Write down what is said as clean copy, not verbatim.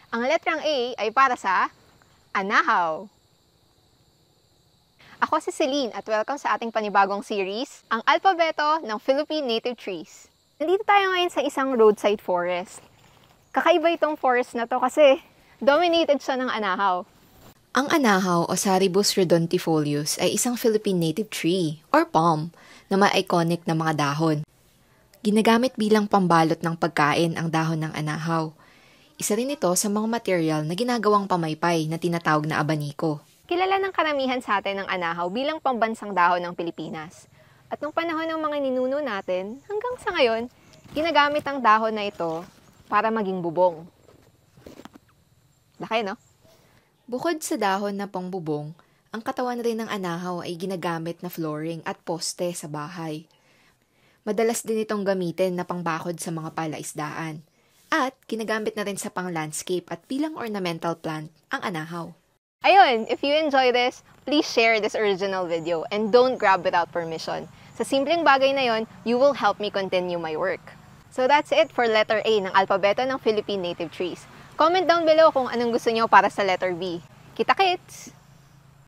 Ang letrang A ay para sa anahaw. Ako si Celine at welcome sa ating panibagong series, ang alpabeto ng Philippine Native Trees. Nandito tayo ngayon sa isang roadside forest. Kakaiba itong forest na to kasi dominated siya ng anahaw. Ang anahaw o Saribus redontifolius ay isang Philippine native tree or palm na may iconic na mga dahon. Ginagamit bilang pambalot ng pagkain ang dahon ng anahaw. Isa rin ito sa mga material na ginagawang pamaypay na tinatawag na abaniko. Kilala ng karamihan sa atin ang anahaw bilang pambansang dahon ng Pilipinas. At nung panahon ng mga ninuno natin, hanggang sa ngayon, ginagamit ang dahon na ito para maging bubong. Laki, no? Bukod sa dahon na pangbubong, ang katawan rin ng anahaw ay ginagamit na flooring at poste sa bahay. Madalas din itong gamitin na pangbakod sa mga palaisdaan. At ginagamit na rin sa pang-landscape at bilang ornamental plant ang anahaw. Ayun, if you enjoy this, please share this original video and don't grab without permission. Sa simpleng bagay na yon, you will help me continue my work. So that's it for letter A ng alpabeto ng Philippine Native Trees. Comment down below kung anong gusto nyo para sa letter B. Kita-kits!